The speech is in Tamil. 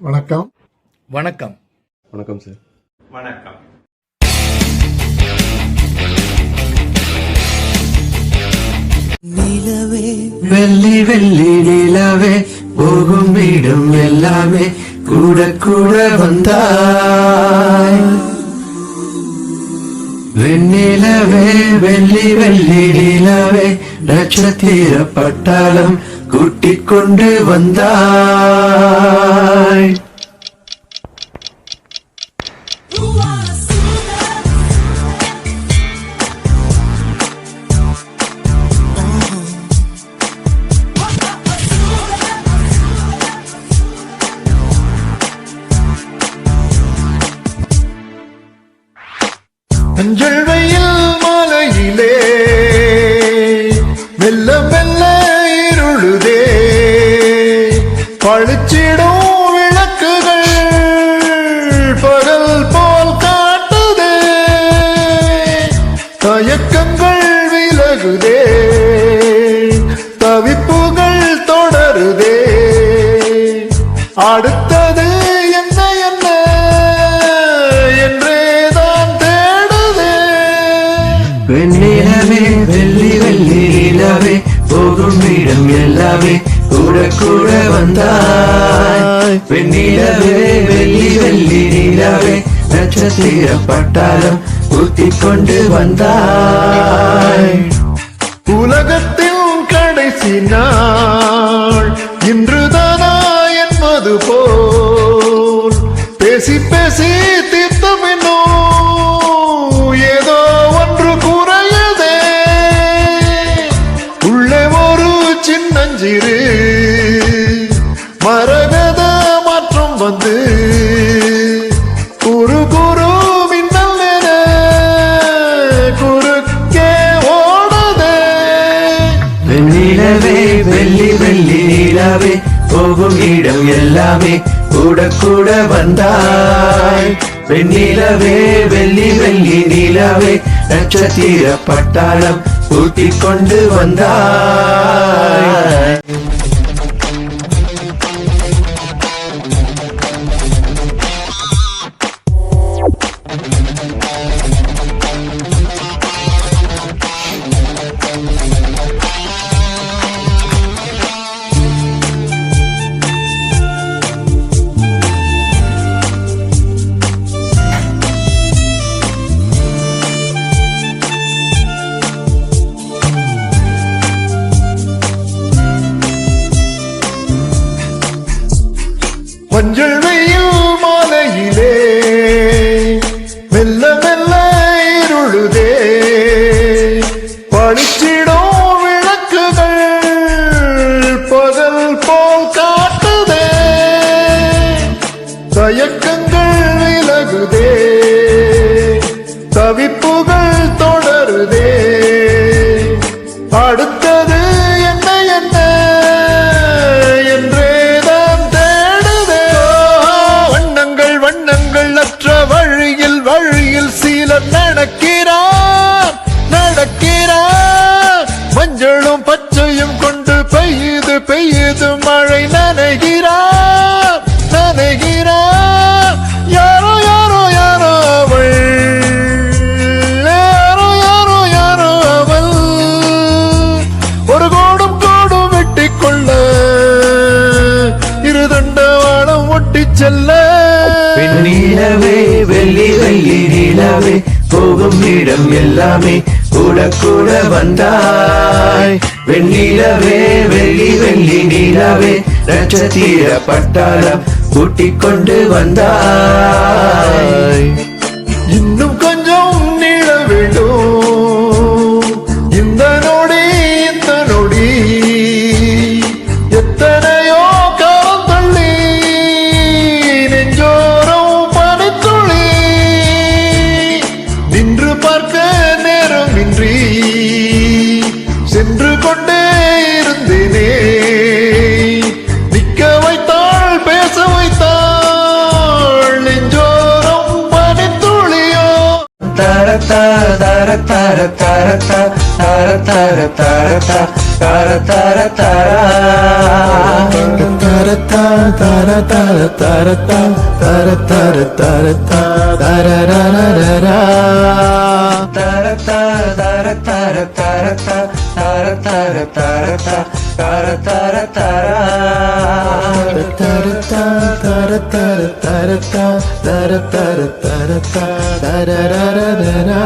வணக்கம். வணக்கம். வணக்கம் சார். வணக்கம். நிலவே வெள்ளி வெள்ளி நிலவே போகும் வீடும் எல்லாமே கூட கூட வந்தாய். வெண்ணிலவே வெள்ளி வெள்ளி நிலவே நட்சத்திர பட்டாளம் கூட்டிக் கொண்டு வந்தாய். அஞ்சல் வெயில் மாலையிலே மெல்ல மெல்ல இருளுதே, பளிச்சிடும் விளக்குகள் பகல் போல் காட்டுதே, தயக்கங்கள் விலகுதே, தவிப்புகள் தொடருதே, அடுத்தது என்ன என்ன என்றேதான் தேடுதே. வெண்ணிலவே வெள்ளி வெள்ளி நிலவே போகும் இடம் எல்லாமே கூட கூட வந்தாய். வெண்ணிலவே வெள்ளி வெள்ளி நிலவே நட்சத்திர பட்டாளம் ஊத்திக் கொண்டு வந்தாய். உலகத்தின் கடைசி நாள் இன்றுதானா என்பது போல் பேசி பேசி தீர்த்தமின்னோ ஏதோ ஒன்று குறையதே. உள்ளே ஒரு சின்னஞ்சிறு மரகத மாற்றம் வந்து குறு குறு மின்னல் என குறுக்கே ஓடுதே. வெண்ணிலவே வெள்ளி வெள்ளி நிலவே போகும் இடம் எல்லாமே கூட கூட வந்தாய். வெண்ணிலவே வெள்ளி வெள்ளி நிலவே நட்சத்திர பட்டாளம் கூட்டிக் கொண்டு வந்தாய். மஞ்சள் வெயில் மாலையிலே மெல்ல மெல்ல இருளுதே, பளிச்சிடும் விளக்குகள் பகல் போல் காட்டுதே, தயக்கங்கள் விலகுதே, தவிப்புகள் தொடருதே, அடுத்தது என்ன என்ன என்றேதான் தேடுதே. வண்ணங்கள் வண்ணங்கள் அற்ற வழியில் வழியில் சிலர் நடக்கிறார் நடக்கிறார், மஞ்சளும் பச்சையும் கொண்டு பெய்யுது பெய்யுது மழை நனைகிறார் நனைகிறார். யாரோ யாரோ யாரோ அவள், யாரோ யாரோ யாரோ அவள், ஒரு கோடும் கோடும் வெட்டிக் கொள்ள இரு தண்டவாளம் ஒட்டிச் செல்ல. வெண்ணிலவே வெள்ளி வெள்ளி நிலவே போகும் இடம் எல்லாமே கூட கூட வந்தாய். வெண்ணிலவே வெள்ளி வெள்ளி நிலவே நட்சத்திர பட்டாளம் கூட்டிக் கொண்டு வந்தாய். இன்னும் கொஞ்சம் நீள வேண்டும் இந்த நொடி இந்த நொடி, எத்தனையோ காலம் தள்ளி நெஞ்சோரம் பனித்துளி, நின்று பார்க்க நேரமின்றி சென்று கொண்டே இருந்தேனே, நிக்க வைத்தாள் பேச வைத்தாள் நெஞ்சோரம் பனித்துளியோ. தர தர தர தர தர தர தர தர தர தர தர தர தரத்தா தர தரத்தா தரத்தா தரரரரரா தரத்தா தரத்தா தரத்தா தரத்தா தரத்தா தரத்தா தரத்தா தரத்தா தரரரரரா